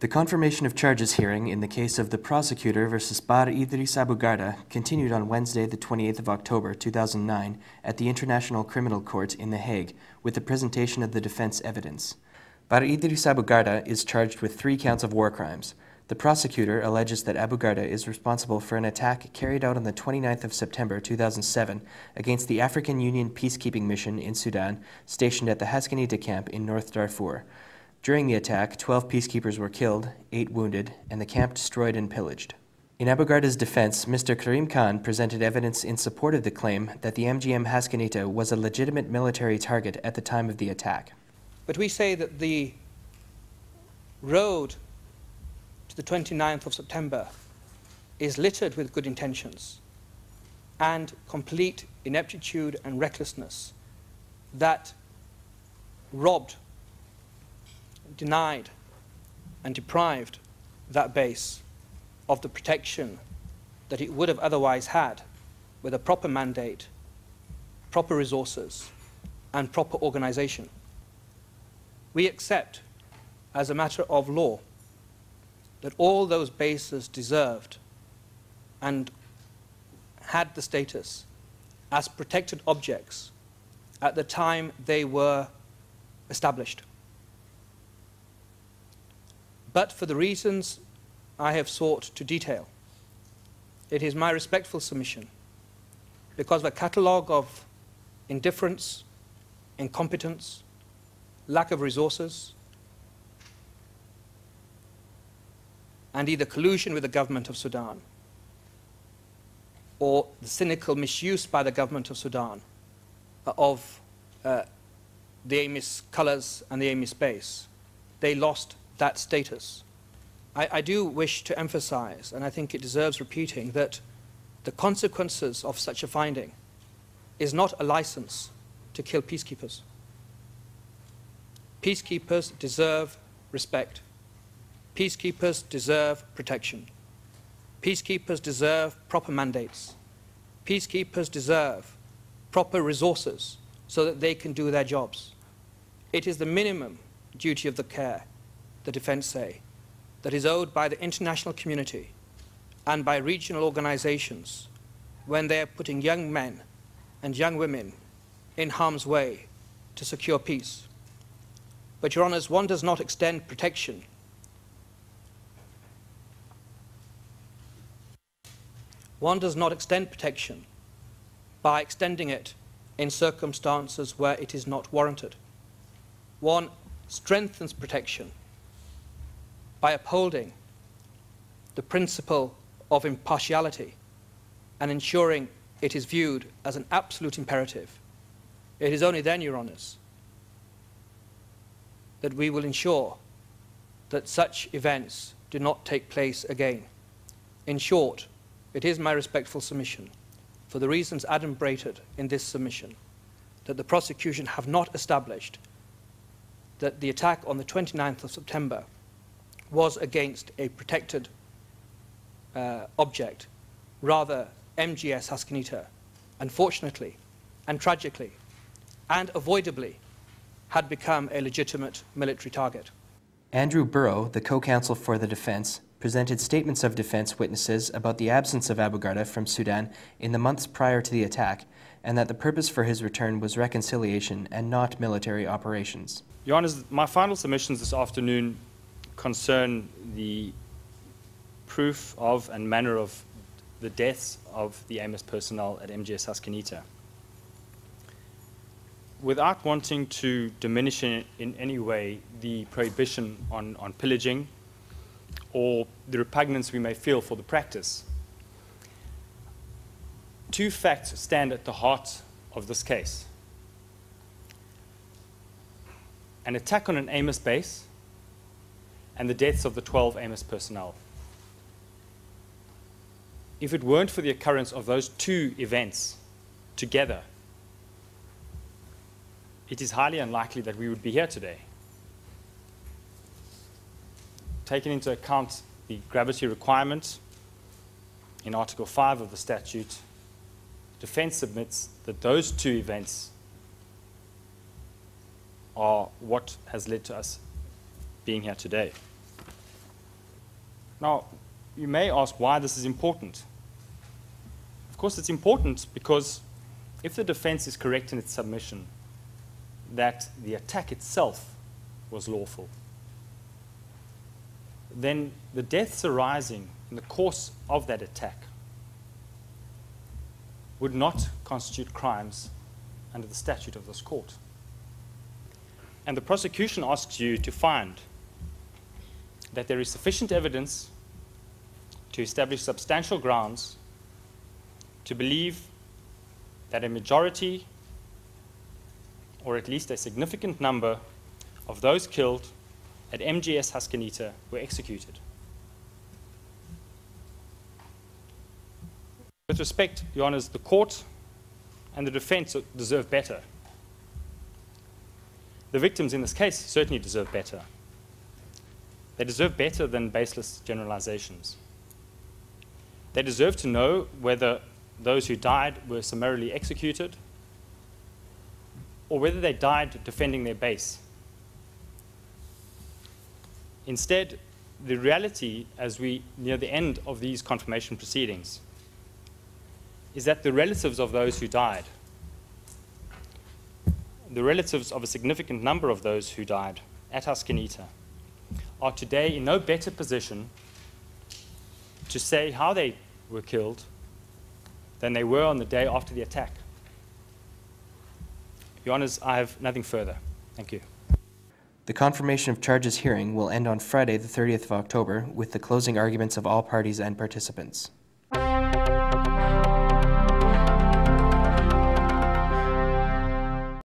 The confirmation of charges hearing in the case of the prosecutor versus Bahar Idriss Abu Garda continued on Wednesday, the 28th of October, 2009, at the International Criminal Court in The Hague, with the presentation of the defense evidence. Bahar Idriss Abu Garda is charged with 3 counts of war crimes. The prosecutor alleges that Abu Garda is responsible for an attack carried out on the 29th of September 2007 against the African Union peacekeeping mission in Sudan, stationed at the Haskanita camp in North Darfur. During the attack, 12 peacekeepers were killed, 8 wounded, and the camp destroyed and pillaged. In Abu Garda's defense, Mr. Karim Khan presented evidence in support of the claim that the MGM Haskanita was a legitimate military target at the time of the attack. But we say that the road to the 29th of September is littered with good intentions and complete ineptitude and recklessness that robbed, denied and deprived that base of the protection that it would have otherwise had with a proper mandate, proper resources and proper organization. We accept as a matter of law that all those bases deserved and had the status as protected objects at the time they were established. But for the reasons I have sought to detail, it is my respectful submission, because of a catalogue of indifference, incompetence, lack of resources, and either collusion with the government of Sudan or the cynical misuse by the government of Sudan of the AMIS colours and the AMIS base, they lost that status. I do wish to emphasize, and I think it deserves repeating, that the consequences of such a finding is not a license to kill peacekeepers. Peacekeepers deserve respect. Peacekeepers deserve protection. Peacekeepers deserve proper mandates. Peacekeepers deserve proper resources so that they can do their jobs. It is the minimum duty of the care, the defense say, that is owed by the international community and by regional organizations when they are putting young men and young women in harm's way to secure peace. But, Your Honours, one does not extend protection by extending it in circumstances where it is not warranted. One strengthens protection by upholding the principle of impartiality and ensuring it is viewed as an absolute imperative. It is only then, Your Honours, that we will ensure that such events do not take place again. In short, it is my respectful submission, for the reasons adumbrated in this submission, that the prosecution have not established that the attack on the 29th of September was against a protected object, rather MGS Haskanita, unfortunately and tragically and avoidably had become a legitimate military target. Andrew Burrow, the co-counsel for the defense, presented statements of defense witnesses about the absence of Abu Garda from Sudan in the months prior to the attack, and that the purpose for his return was reconciliation and not military operations. Your Honours, my final submissions this afternoon concern the proof of and manner of the deaths of the AMIS personnel at MGS Haskanita. Without wanting to diminish in any way the prohibition on pillaging or the repugnance we may feel for the practice, 2 facts stand at the heart of this case. An attack on an AMIS base and the deaths of the 12 AMIS personnel. If it weren't for the occurrence of those 2 events together, it is highly unlikely that we would be here today. Taking into account the gravity requirement in Article 5 of the statute, defense submits that those 2 events are what has led to us being here today. Now, you may ask why this is important. Of course, it's important because if the defense is correct in its submission that the attack itself was lawful, then the deaths arising in the course of that attack would not constitute crimes under the statute of this court. And the prosecution asks you to find that there is sufficient evidence to establish substantial grounds to believe that a majority, or at least a significant number, of those killed at MGS Haskanita were executed. With respect, Your Honours, the court and the defence deserve better. The victims in this case certainly deserve better. They deserve better than baseless generalizations. They deserve to know whether those who died were summarily executed or whether they died defending their base. Instead, the reality as we near the end of these confirmation proceedings is that the relatives of those who died, the relatives of a significant number of those who died at Haskanita, are today in no better position to say how they were killed than they were on the day after the attack. Your Honours, I have nothing further. Thank you. The confirmation of charges hearing will end on Friday, the 30th of October, with the closing arguments of all parties and participants.